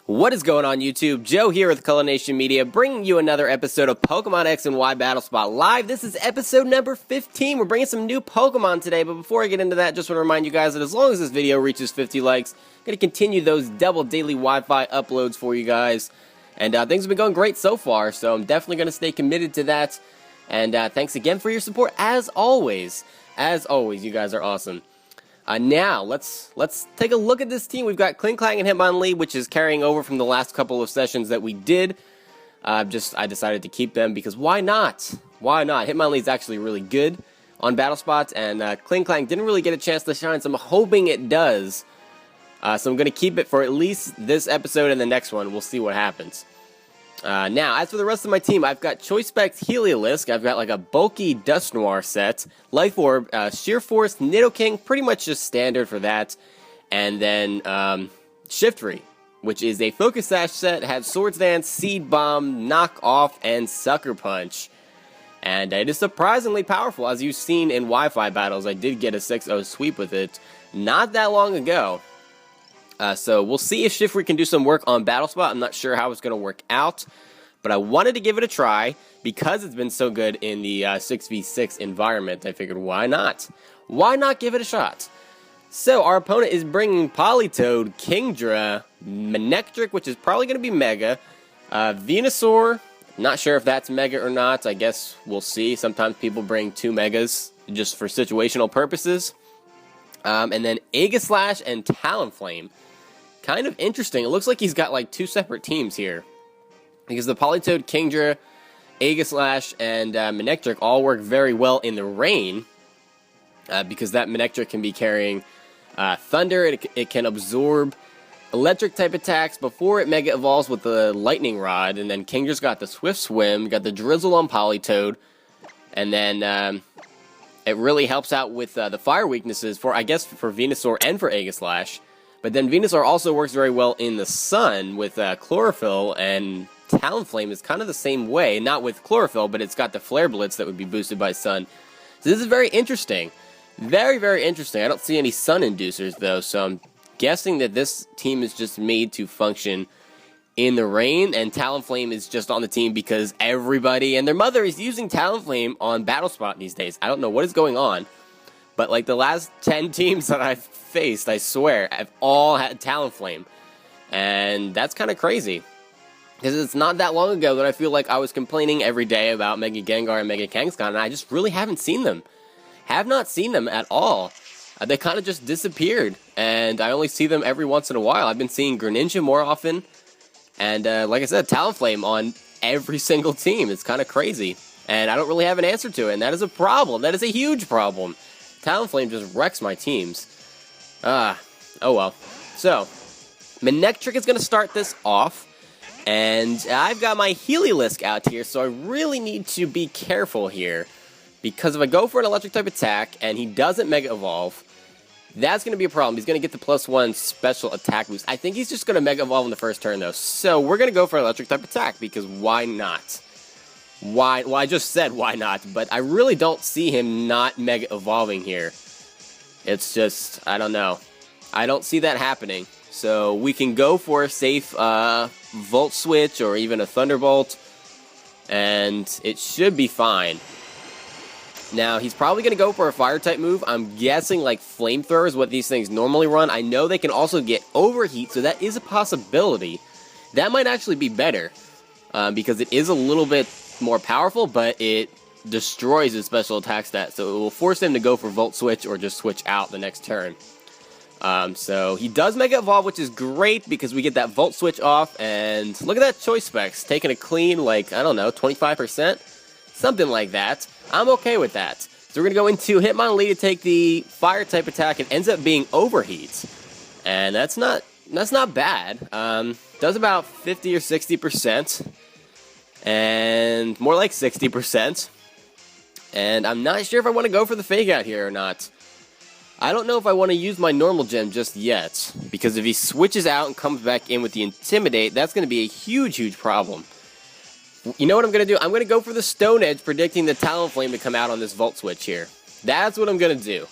What is going on YouTube? Joe here with Culination Media, bringing you another episode of Pokemon X and Y Battle Spot Live. This is episode number 15. We're bringing some new Pokemon today, but before I get into that, just want to remind you guys that as long as this video reaches 50 likes, I'm going to continue those double daily Wi-Fi uploads for you guys. And things have been going great so far, so I'm definitely going to stay committed to that. And thanks again for your support, as always. As always, you guys are awesome. Now, let's take a look at this team. We've got Klinklang and Hitmonlee, which is carrying over from the last couple of sessions that we did. I decided to keep them because why not? Why not? Hitmonlee is actually really good on battle spots, and Klinklang didn't really get a chance to shine, so I'm hoping it does. So I'm going to keep it for at least this episode and the next one. We'll see what happens. Now, as for the rest of my team, I've got Choice Specs Heliolisk, I've got like a bulky Dusknoir set, Life Orb, Sheer Force, Nidoking, pretty much just standard for that, and then Shiftry, which is a Focus Sash set, has Swords Dance, Seed Bomb, Knock Off, and Sucker Punch. And it is surprisingly powerful, as you've seen in Wi-Fi battles. I did get a 6-0 sweep with it not that long ago. So we'll see if Shiftry can do some work on Battle Spot. I'm not sure how it's going to work out, but I wanted to give it a try because it's been so good in the 6v6 environment. I figured, why not? Why not give it a shot? So our opponent is bringing Politoed, Kingdra, Manectric, which is probably going to be Mega, Venusaur, not sure if that's Mega or not. I guess we'll see. Sometimes people bring 2 Megas just for situational purposes. And then Aegislash and Talonflame. Kind of interesting. It looks like he's got like 2 separate teams here. Because the Politoed, Kingdra, Aegislash, and Manectric all work very well in the rain. Because that Manectric can be carrying Thunder. It can absorb electric type attacks before it Mega Evolves with the Lightning Rod. And then Kingdra's got the Swift Swim, got the Drizzle on Politoed. And then it really helps out with the fire weaknesses for, I guess, for Venusaur and for Aegislash. But then Venusaur also works very well in the sun with Chlorophyll, and Talonflame is kind of the same way. Not with Chlorophyll, but it's got the Flare Blitz that would be boosted by sun. So this is very interesting. Very, very interesting. I don't see any sun inducers, though, so I'm guessing that this team is just made to function in the rain, and Talonflame is just on the team because everybody and their mother is using Talonflame on Battle Spot these days. I don't know what is going on, but like the last 10 teams that I've faced, I swear, have all had Talonflame, and that's kind of crazy, because it's not that long ago that I feel like I was complaining every day about Mega Gengar and Mega Kangaskhan, and I just really haven't seen them. Have not seen them at all. They kind of just disappeared, and I only see them every once in a while. I've been seeing Greninja more often. And like I said, Talonflame on every single team. It's kind of crazy. And I don't really have an answer to it. And that is a problem. That is a huge problem. Talonflame just wrecks my teams. Oh well. So, Manectric is going to start this off. And I've got my Heliolisk out here. So I really need to be careful here. Because if I go for an electric type attack and he doesn't Mega Evolve, that's going to be a problem. He's going to get the +1 special attack boost. I think he's just going to Mega Evolve in the first turn, though. So we're going to go for an electric type attack, because why not? Why? Well, I just said why not, but I really don't see him not Mega Evolving here. It's just, I don't know. I don't see that happening. So we can go for a safe Volt Switch or even a Thunderbolt, and it should be fine. Now, he's probably going to go for a Fire-type move. I'm guessing, like, Flamethrower is what these things normally run. I know they can also get Overheat, so that is a possibility. That might actually be better, because it is a little bit more powerful, but it destroys his special attack stat, so it will force him to go for Volt Switch or just switch out the next turn. So he does Mega Evolve, which is great, because we get that Volt Switch off, and look at that Choice Specs, taking a clean, like, I don't know, 25%? Something like that. I'm okay with that. So we're going to go into Hitmonlee to take the Fire-type attack. It ends up being Overheat. And that's not bad. Does about 50 or 60%. And more like 60%. And I'm not sure if I want to go for the Fake Out here or not. I don't know if I want to use my normal gem just yet. Because if he switches out and comes back in with the Intimidate, that's going to be a huge, huge problem. You know what I'm going to do? I'm going to go for the Stone Edge, predicting the Talonflame to come out on this Volt Switch here. That's what I'm going to do.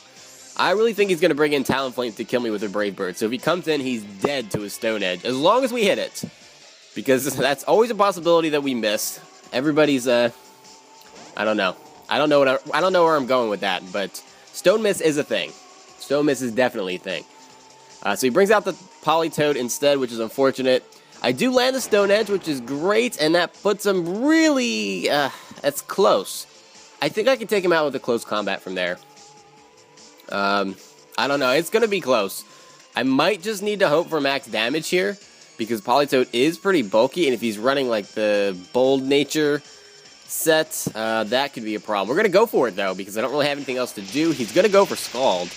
I really think he's going to bring in Talonflame to kill me with a Brave Bird. So if he comes in, he's dead to his Stone Edge, as long as we hit it. Because that's always a possibility that we miss. Everybody's, I don't know. I don't know where I'm going with that, but Stone Miss is a thing. Stone Miss is definitely a thing. So he brings out the Politoed instead, which is unfortunate. I do land the Stone Edge, which is great, and that puts him really, that's close. I think I can take him out with a close combat from there. I don't know. It's going to be close. I might just need to hope for max damage here, because Politoed is pretty bulky, and if he's running like the Bold Nature set, that could be a problem. We're going to go for it, though, because I don't really have anything else to do. He's going to go for Scald.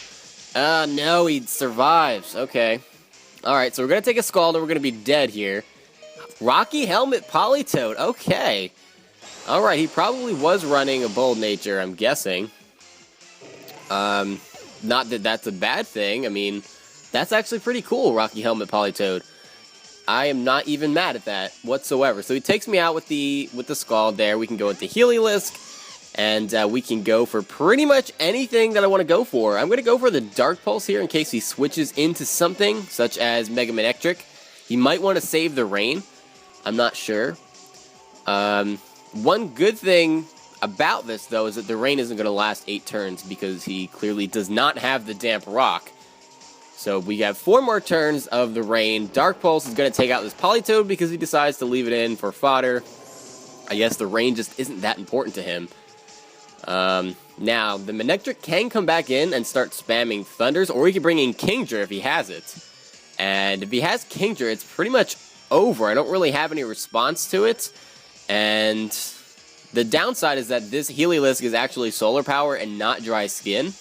No, he survives. Okay. Alright, so we're going to take a Scald, and we're going to be dead here. Rocky Helmet Politoed. Okay. Alright, he probably was running a Bold Nature, I'm guessing. Not that that's a bad thing. I mean, that's actually pretty cool, Rocky Helmet Politoed. I am not even mad at that whatsoever. So he takes me out with the Scald there. We can go with the Heliolisk, and we can go for pretty much anything that I want to go for. I'm going to go for the Dark Pulse here in case he switches into something, such as Mega Manectric. He might want to save the Rain. I'm not sure. One good thing about this, though, is that the Rain isn't going to last 8 turns because he clearly does not have the Damp Rock. So we have 4 more turns of the Rain. Dark Pulse is going to take out this Politoed because he decides to leave it in for fodder. I guess the Rain just isn't that important to him. Now, the Manectric can come back in and start spamming Thunders, or he can bring in Kingdra if he has it. And if he has Kingdra, it's pretty much over. I don't really have any response to it. And the downside is that this Heliolisk is actually Solar Power and not Dry Skin.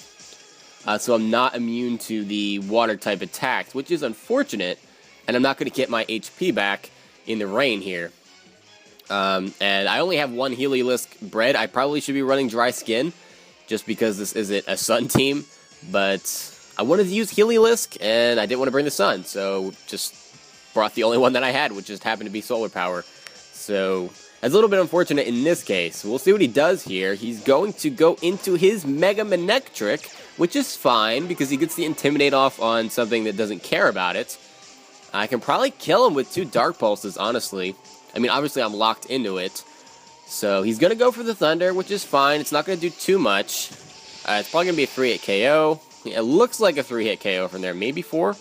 So I'm not immune to the Water-type attacks, which is unfortunate. And I'm not going to get my HP back in the Rain here. And I only have 1 Heliolisk bred. I probably should be running Dry Skin, just because this isn't a Sun team. But I wanted to use Heliolisk, and I didn't want to bring the Sun. So just brought the only one that I had, which just happened to be Solar Power. So that's a little bit unfortunate in this case. We'll see what he does here. He's going to go into his Mega Manectric, which is fine, because he gets the Intimidate off on something that doesn't care about it. I can probably kill him with 2 Dark Pulses, honestly. I mean, obviously I'm locked into it. So he's going to go for the Thunder, which is fine. It's not going to do too much. It's probably going to be a 3-hit KO. It looks like a 3-hit KO from there. Maybe 4?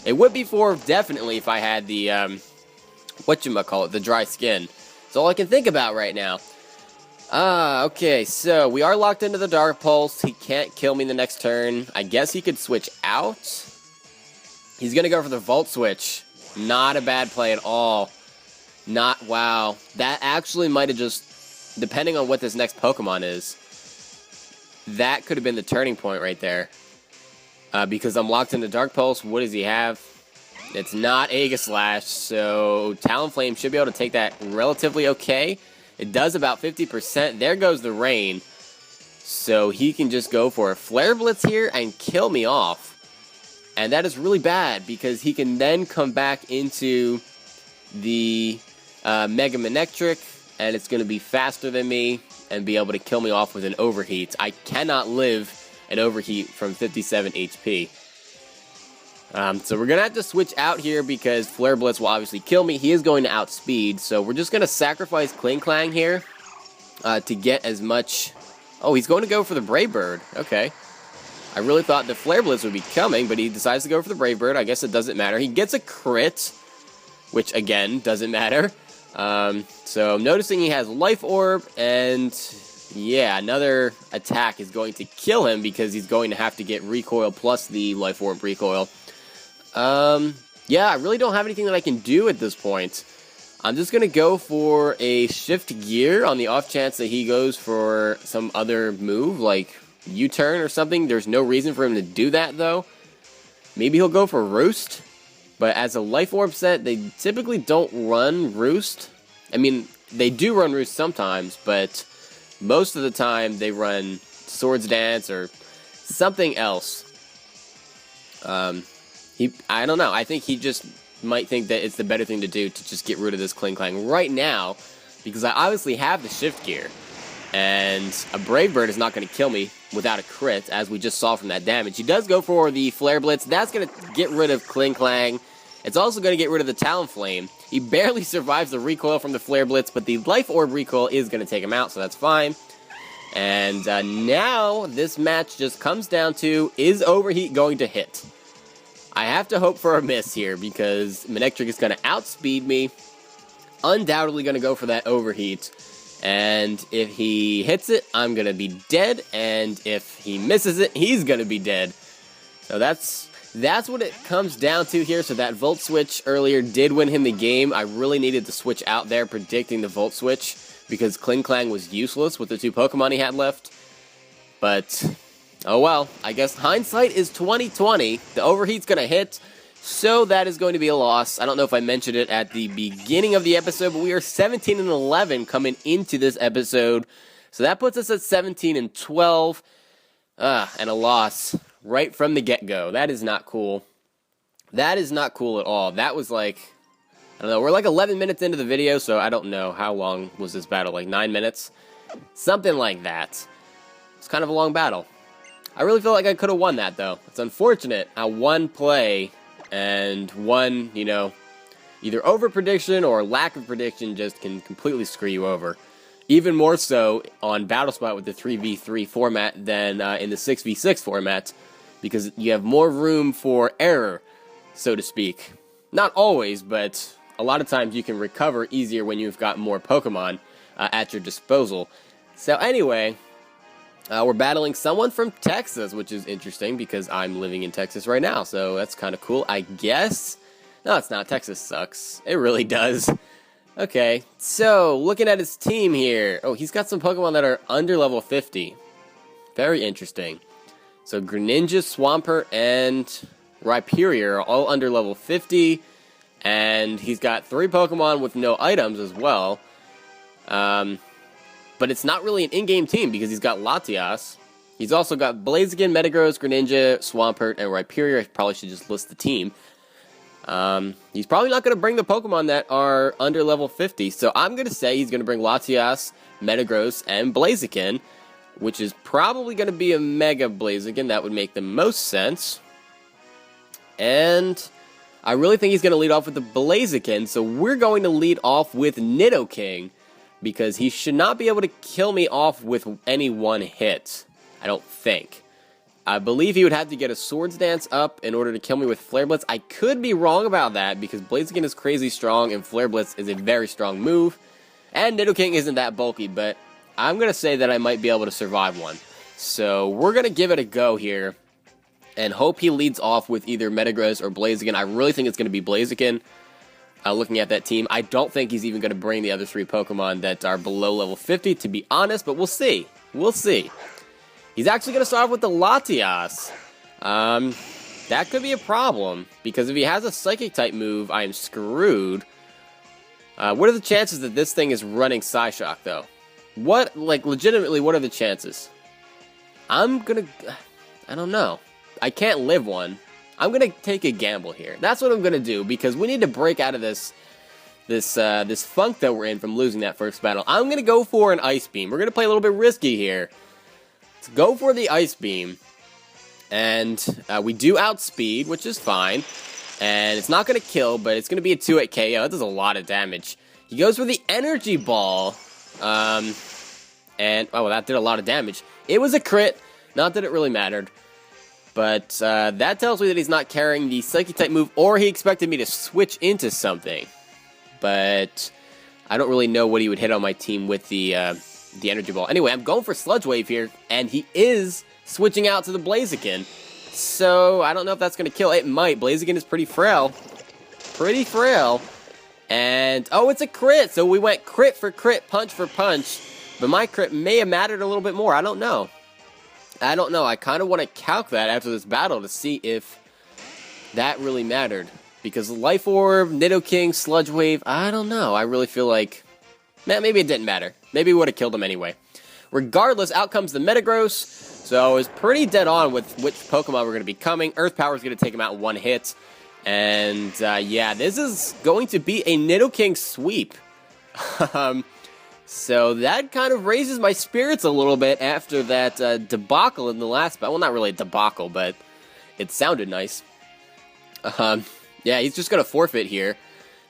It would be 4, definitely, if I had the, whatchamacallit, the Dry Skin. That's all I can think about right now. Okay, so we are locked into the Dark Pulse. He can't kill me the next turn. I guess he could switch out. He's going to go for the Volt Switch. Not a bad play at all. Wow. That actually might have just, depending on what this next Pokemon is, that could have been the turning point right there. Because I'm locked into Dark Pulse. What does he have? It's not Aegislash, so Talonflame should be able to take that relatively okay. It does about 50%. There goes the Rain. So he can just go for a Flare Blitz here and kill me off. And that is really bad, because he can then come back into the Mega Manectric, and it's going to be faster than me and be able to kill me off with an Overheat. I cannot live an Overheat from 57 HP. So we're going to have to switch out here because Flare Blitz will obviously kill me. He is going to outspeed, so we're just going to sacrifice Kling Klang here to get as much... Oh, he's going to go for the Brave Bird. Okay. I really thought the Flare Blitz would be coming, but he decides to go for the Brave Bird. I guess it doesn't matter. He gets a crit, which, again, doesn't matter. So I'm noticing he has Life Orb, and yeah, another attack is going to kill him because he's going to have to get Recoil plus the Life Orb Recoil. Yeah, I really don't have anything that I can do at this point. I'm just going to go for a Shift Gear on the off chance that he goes for some other move, like U-turn or something. There's no reason for him to do that, though. Maybe he'll go for Roost. But as a Life Orb set, they typically don't run Roost. I mean, they do run Roost sometimes, but most of the time they run Swords Dance or something else. I don't know. I think he just might think that it's the better thing to do to just get rid of this Kling Klang right now, because I obviously have the Shift Gear. And a Brave Bird is not going to kill me without a crit, as we just saw from that damage. He does go for the Flare Blitz. That's going to get rid of Kling Klang. It's also going to get rid of the Talonflame. He barely survives the recoil from the Flare Blitz, but the Life Orb recoil is going to take him out, so that's fine. And now this match just comes down to, is Overheat going to hit? I have to hope for a miss here, because Manectric is going to outspeed me. Undoubtedly going to go for that Overheat. And if he hits it, I'm going to be dead. And if he misses it, he's going to be dead. So that's what it comes down to here. So that Volt Switch earlier did win him the game. I really needed to switch out there predicting the Volt Switch, because Kling Klang was useless with the 2 Pokemon he had left. But, oh well. I guess hindsight is 20/20. The Overheat's going to hit. So that is going to be a loss. I don't know if I mentioned it at the beginning of the episode, but we are 17-11 coming into this episode. So that puts us at 17-12. And a loss right from the get-go. That is not cool. That is not cool at all. That was like, I don't know, we're like 11 minutes into the video, so I don't know how long was this battle, like 9 minutes? Something like that. It's kind of a long battle. I really feel like I could have won that, though. It's unfortunate how one play and one, you know, either over-prediction or lack of prediction just can completely screw you over. Even more so on Battle Spot with the 3v3 format than in the 6v6 format, because you have more room for error, so to speak. Not always, but a lot of times you can recover easier when you've got more Pokemon at your disposal. So anyway, we're battling someone from Texas, which is interesting because I'm living in Texas right now, so that's kind of cool, I guess. No, it's not. Texas sucks. It really does. Okay, so looking at his team here. Oh, he's got some Pokemon that are under level 50. Very interesting. So Greninja, Swampert, and Rhyperior are all under level 50. And he's got 3 Pokemon with no items as well. But it's not really an in-game team because he's got Latias. He's also got Blaziken, Metagross, Greninja, Swampert, and Rhyperior. I probably should just list the team. He's probably not going to bring the Pokemon that are under level 50. So I'm going to say he's going to bring Latias, Metagross, and Blaziken, which is probably going to be a Mega Blaziken. That would make the most sense. And I really think he's going to lead off with the Blaziken. So we're going to lead off with Nidoking, because he should not be able to kill me off with any one hit, I don't think. I believe he would have to get a Swords Dance up in order to kill me with Flare Blitz. I could be wrong about that, because Blaziken is crazy strong, and Flare Blitz is a very strong move. And Nidoking isn't that bulky, but I'm going to say that I might be able to survive one. So we're going to give it a go here, and hope he leads off with either Metagross or Blaziken. I really think it's going to be Blaziken. Looking at that team, I don't think he's even going to bring the other 3 Pokemon that are below level 50, to be honest, but we'll see. We'll see. He's actually going to start off with the Latias. That could be a problem, because if he has a Psychic-type move, I am screwed. What are the chances that this thing is running Psyshock, though? What, like, legitimately, what are the chances? I don't know. I can't live one. I'm going to take a gamble here. That's what I'm going to do, because we need to break out of this funk that we're in from losing that first battle. I'm going to go for an Ice Beam. We're going to play a little bit risky here. Let's go for the Ice Beam. And we do outspeed, which is fine. And it's not going to kill, but it's going to be a 2-hit KO. That does a lot of damage. He goes for the Energy Ball. And, oh, well, that did a lot of damage. It was a crit. Not that it really mattered. But that tells me that he's not carrying the Psychic-type move, or he expected me to switch into something. But I don't really know what he would hit on my team with the Energy Ball. Anyway, I'm going for Sludge Wave here, and he is switching out to the Blaziken. So I don't know if that's going to kill. It might. Blaziken is pretty frail. Pretty frail. And, oh, it's a crit. So we went crit for crit, punch for punch. But my crit may have mattered a little bit more. I don't know. I kind of want to calc that after this battle to see if that really mattered. Because Life Orb, Nidoking, Sludge Wave, I don't know. I really feel like, man, maybe it didn't matter. Maybe it would have killed him anyway. Regardless, out comes the Metagross. So I was pretty dead on with which Pokemon were going to be coming. Earth Power is going to take him out in one hit. And yeah, this is going to be a Nidoking sweep. So that kind of raises my spirits a little bit after that debacle in the last battle. Well, not really a debacle, but it sounded nice. Yeah, he's just going to forfeit here.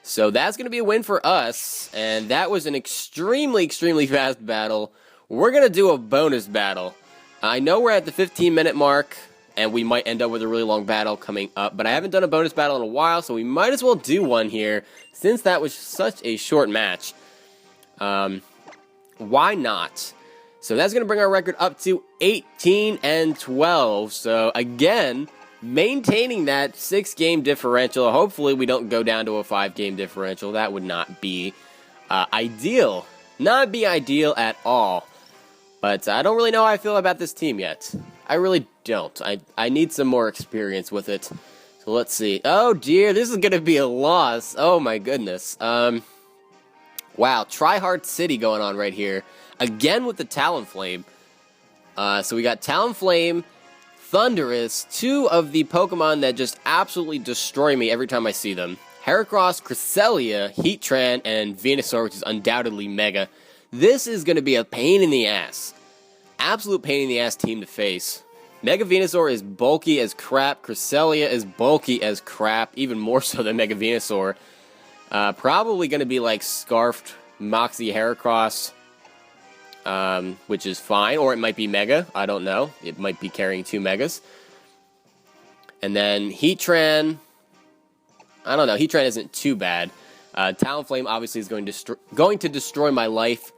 So that's going to be a win for us, and that was an extremely fast battle. We're going to do a bonus battle. I know we're at the 15-minute mark, and we might end up with a really long battle coming up, but I haven't done a bonus battle in a while, so we might as well do one here, since that was such a short match. Why not? So that's going to bring our record up to 18-12, so again, maintaining that 6-game differential. Hopefully we don't go down to a 5-game differential. That would not be ideal. Not be ideal at all. But I don't really know how I feel about this team yet. I really don't. I need some more experience with it. So let's see. Oh dear, this is going to be a loss. Oh my goodness. Wow, Tryhard City going on right here. Again with the Talonflame. So we got Talonflame, Thundurus, two of the Pokemon that just absolutely destroy me every time I see them. Heracross, Cresselia, Heatran, and Venusaur, which is undoubtedly Mega. This is going to be a pain in the ass. Absolute pain in the ass team to face. Mega Venusaur is bulky as crap. Cresselia is bulky as crap, even more so than Mega Venusaur. Probably going to be like Scarfed Moxie Heracross. Which is fine, or it might be Mega, I don't know. It might be carrying 2 Megas. And then Heatran, I don't know, Heatran isn't too bad. Talonflame obviously is going to destroy my life,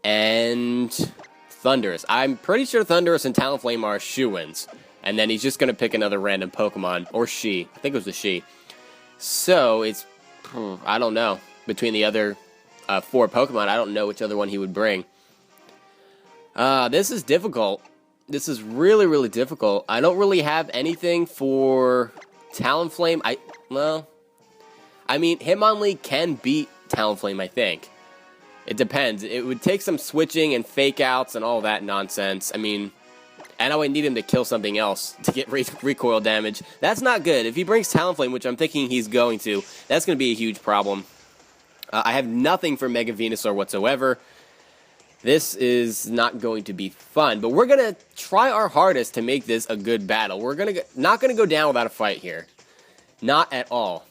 and Thundurus. I'm pretty sure Thundurus and Talonflame are shoo-ins, and then he's just going to pick another random Pokemon, or she, I think it was a she. So, it's, I don't know, between the other 4 Pokemon, I don't know which other one he would bring. This is difficult. This is really difficult. I don't really have anything for Talonflame. I mean, Hitmonlee can beat Talonflame, I think. It depends. It would take some switching and fake outs and all that nonsense. I mean, and I would need him to kill something else to get recoil damage. That's not good. If he brings Talonflame, which I'm thinking he's going to, that's going to be a huge problem. I have nothing for Mega Venusaur whatsoever. This is not going to be fun, but we're going to try our hardest to make this a good battle. We're not going to go down without a fight here. Not at all.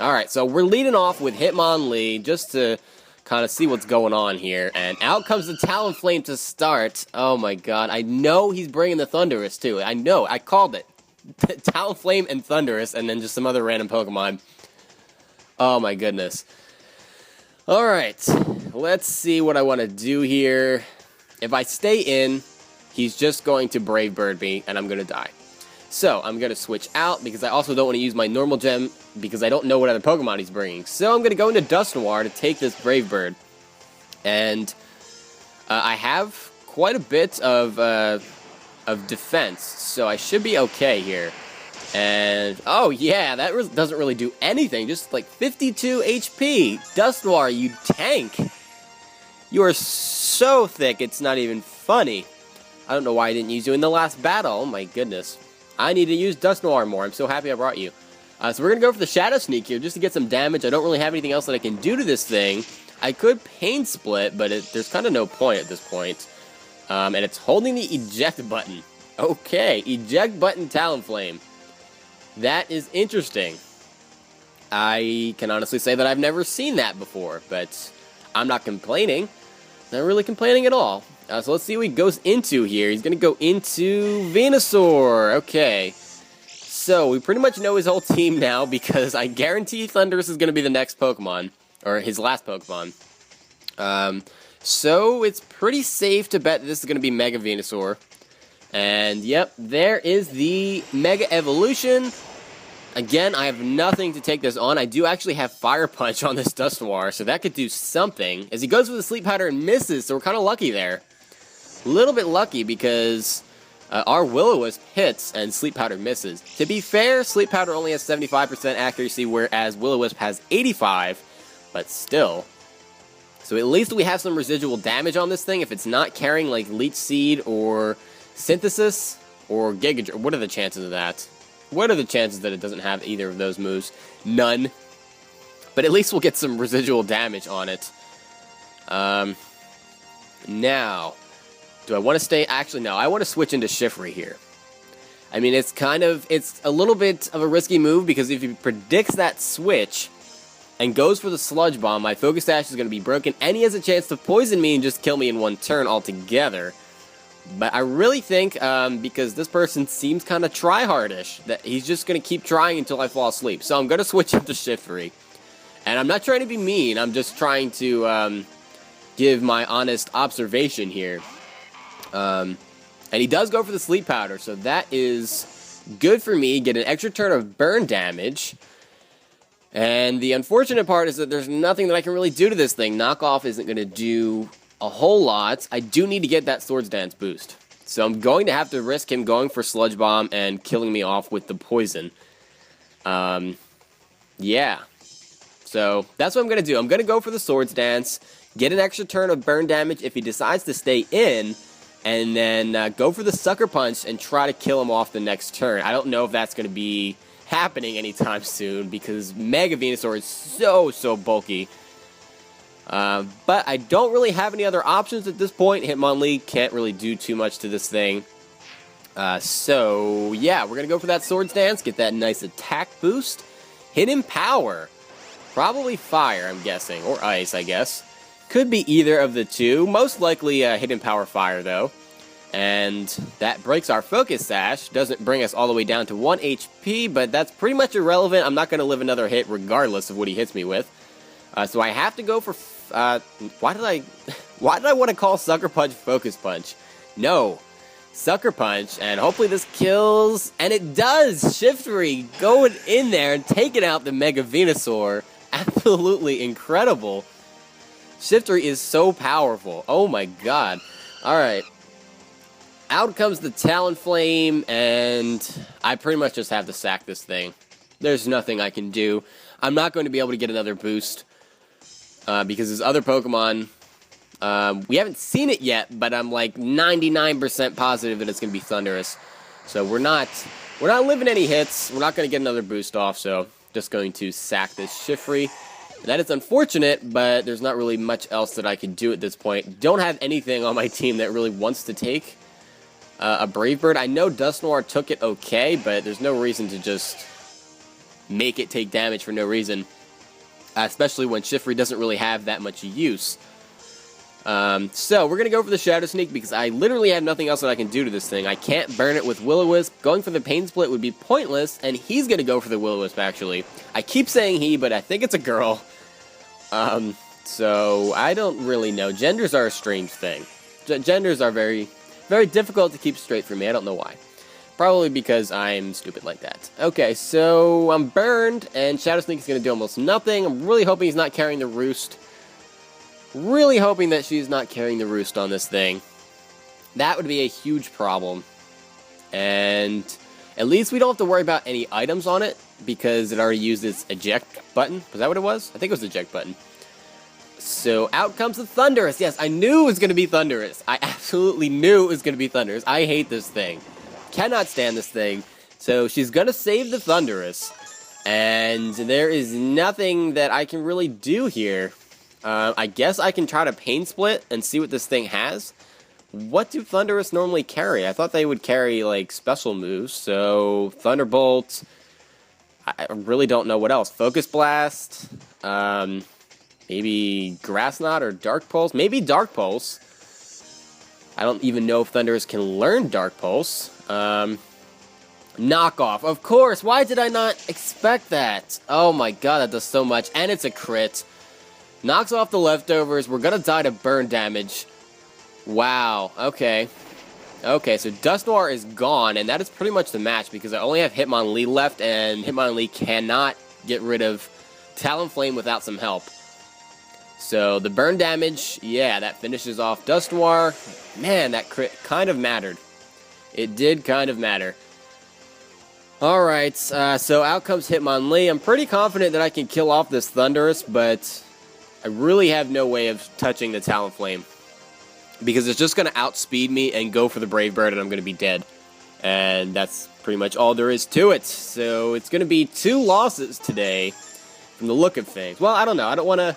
Alright, so we're leading off with Hitmonlee just to kind of see what's going on here. And out comes the Talonflame to start. Oh my god, I know he's bringing the Thundurus too. I know, I called it. Talonflame and Thundurus, and then just some other random Pokemon. Oh my goodness. Alright, let's see what I want to do here. If I stay in, he's just going to Brave Bird me, and I'm going to die. So, I'm going to switch out, because I also don't want to use my normal gem, because I don't know what other Pokemon he's bringing. So, I'm going to go into Dusknoir to take this Brave Bird. And I have quite a bit of defense, so I should be okay here. And, oh yeah, that doesn't really do anything, just like 52 HP. Dusknoir, you tank. You are so thick, it's not even funny. I don't know why I didn't use you in the last battle, oh my goodness. I need to use Dusknoir more, I'm so happy I brought you. So we're going to go for the Shadow Sneak here, just to get some damage. I don't really have anything else that I can do to this thing. I could Pain Split, but there's kind of no point at this point. And it's holding the Eject button. Okay, Eject button Talonflame. That is interesting. I can honestly say that I've never seen that before, but I'm not complaining. Not really complaining at all. So let's see what he goes into here. He's going to go into Venusaur. Okay. So we pretty much know his whole team now, because I guarantee Thundurus is going to be the next Pokemon, or his last Pokemon. So it's pretty safe to bet that this is going to be Mega Venusaur. And yep, there is the Mega Evolution. Again, I have nothing to take this on. I do actually have Fire Punch on this Dusknoir, so that could do something. As he goes with the Sleep Powder and misses, so we're kind of lucky there. A little bit lucky, because our Will-O-Wisp hits and Sleep Powder misses. To be fair, Sleep Powder only has 75% accuracy, whereas Will-O-Wisp has 85%, but still. So at least we have some residual damage on this thing. If it's not carrying like Leech Seed or Synthesis or Giga... What are the chances of that? What are the chances that it doesn't have either of those moves? None. But at least we'll get some residual damage on it. Now, do I want to stay? Actually, no. I want to switch into Feathery here. I mean, it's a little bit of a risky move because if he predicts that switch and goes for the Sludge Bomb, my Focus Sash is going to be broken, and he has a chance to poison me and just kill me in one turn altogether. But I really think, because this person seems kind of try-hardish, that he's just going to keep trying until I fall asleep. So I'm going to switch into Feathery. And I'm not trying to be mean, I'm just trying to give my honest observation here. And he does go for the Sleep Powder, so that is good for me. Get an extra turn of burn damage. And the unfortunate part is that there's nothing that I can really do to this thing. Knockoff isn't going to do a whole lot. I do need to get that Swords Dance boost. So I'm going to have to risk him going for Sludge Bomb and killing me off with the poison. Yeah. So that's what I'm going to do. I'm going to go for the Swords Dance, get an extra turn of burn damage if he decides to stay in, and then go for the Sucker Punch and try to kill him off the next turn. I don't know if that's going to be happening anytime soon because Mega Venusaur is so bulky. But I don't really have any other options at this point. Hitmonlee can't really do too much to this thing. So yeah, we're going to go for that Swords Dance, get that nice attack boost. Hidden Power. Probably Fire, I'm guessing, or Ice, I guess. Could be either of the two. Most likely Hidden Power Fire, though. And that breaks our Focus Sash. Doesn't bring us all the way down to 1 HP, but that's pretty much irrelevant. I'm not going to live another hit regardless of what he hits me with. So I have to go for... why did I want to call Sucker Punch Focus Punch? No. Sucker Punch, and hopefully this kills... And it does! Feathery going in there and taking out the Mega Venusaur. Absolutely incredible. Feathery is so powerful. Oh my god. Alright. Out comes the Talonflame, and I pretty much just have to sack this thing. There's nothing I can do. I'm not going to be able to get another boost. Because his other Pokemon... we haven't seen it yet, but I'm like 99% positive that it's going to be Thundurus. So we're not living any hits. We're not going to get another boost off, so just going to sack this Feathery. That is unfortunate, but there's not really much else that I can do at this point. Don't have anything on my team that really wants to take a Brave Bird. I know Dusknoir took it okay, but there's no reason to just make it take damage for no reason. Especially when Feathery doesn't really have that much use. So we're going to go for the Shadow Sneak because I literally have nothing else that I can do to this thing. I can't burn it with Will-O-Wisp. Going for the Pain Split would be pointless, and he's going to go for the Will-O-Wisp, actually. I keep saying he, but I think it's a girl. So I don't really know. Genders are a strange thing. Genders are very, very difficult to keep straight for me. I don't know why. Probably because I'm stupid like that. Okay, so I'm burned, and Shadow Sneak is going to do almost nothing. I'm really hoping he's not carrying the Roost. Really hoping that she's not carrying the Roost on this thing. That would be a huge problem. And at least we don't have to worry about any items on it, because it already used its eject button. Was that what it was? I think it was the eject button. So out comes the Thundurus. Yes, I knew it was going to be Thundurus. I absolutely knew it was going to be Thundurus. I hate this thing. Cannot stand this thing. So she's going to save the Thundurus. And there is nothing that I can really do here. I guess I can try to Pain Split and see what this thing has. What do Thundurus normally carry? I thought they would carry, like, special moves. So, Thunderbolt. I really don't know what else. Focus Blast. Maybe Grass Knot or Dark Pulse. Maybe Dark Pulse. I don't even know if Thundurus can learn Dark Pulse. Knockoff. Of course. Why did I not expect that? Oh my god, that does so much. And it's a crit. Knocks off the leftovers. We're gonna die to burn damage. Wow. Okay. Okay, so Dusknoir is gone, and that is pretty much the match, because I only have Hitmonlee left, and Hitmonlee cannot get rid of Talonflame without some help. So, the burn damage, yeah, that finishes off Dusknoir. Man, that crit kind of mattered. It did kind of matter. Alright, so out comes Hitmonlee. I'm pretty confident that I can kill off this Thundurus, but I really have no way of touching the Talonflame, because it's just going to outspeed me and go for the Brave Bird, and I'm going to be dead. And that's pretty much all there is to it. So it's going to be 2 losses today from the look of things. Well, I don't know. I don't want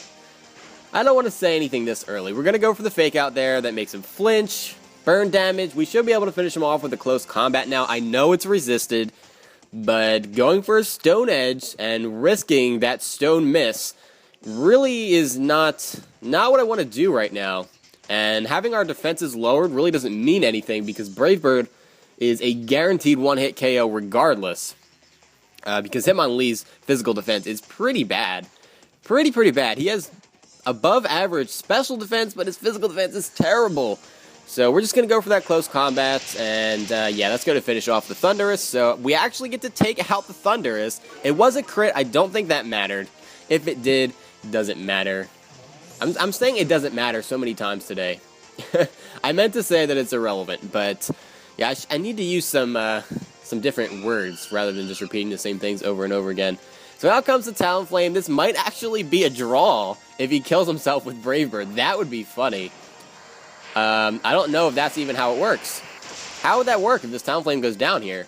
I don't want to say anything this early. We're going to go for the fake out there that makes him flinch, burn damage. We should be able to finish him off with a close combat now. I know it's resisted, but going for a stone edge and risking that stone miss really is not what I want to do right now. And having our defenses lowered really doesn't mean anything because Brave Bird is a guaranteed one-hit KO regardless. Because Hitmonlee's physical defense is pretty bad. Pretty bad. He has above average special defense, but his physical defense is terrible. So we're just going to go for that close combat, and yeah, let's go to finish off the Thunderous. So we actually get to take out the Thunderous. It was a crit. I don't think that mattered. If it did, it doesn't matter. I'm saying it doesn't matter so many times today. I meant to say that it's irrelevant, but yeah, I need to use some different words rather than just repeating the same things over and over again. So out comes the Talonflame. This might actually be a draw if he kills himself with Brave Bird. That would be funny. I don't know if that's even how it works. How would that work if this Talonflame goes down here?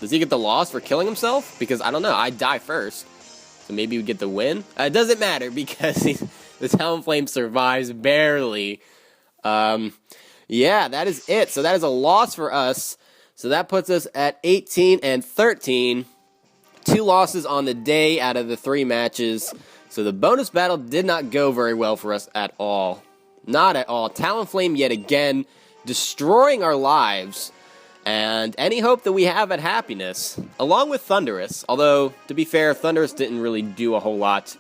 Does he get the loss for killing himself? Because I don't know. I die first. So maybe we get the win? It doesn't matter because the Talonflame survives barely. Yeah, that is it. So that is a loss for us. So that puts us at 18 and 13. 2 losses on the day out of the 3 matches. So the bonus battle did not go very well for us at all. Not at all. Talonflame yet again destroying our lives and any hope that we have at happiness, along with Thunderous. Although, to be fair, Thunderous didn't really do a whole lot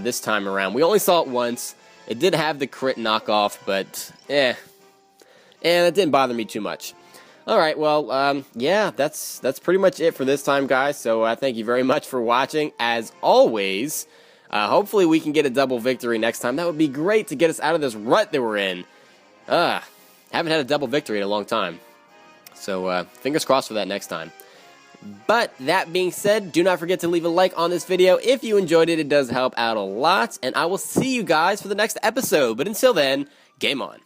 this time around. We only saw it once. It did have the crit knockoff, but it didn't bother me too much. Alright, well, yeah, that's pretty much it for this time, guys. So thank you very much for watching. As always, hopefully we can get a double victory next time. That would be great to get us out of this rut that we're in. Haven't had a double victory in a long time. So fingers crossed for that next time. But that being said, do not forget to leave a like on this video. If you enjoyed it, it does help out a lot. And I will see you guys for the next episode. But until then, game on.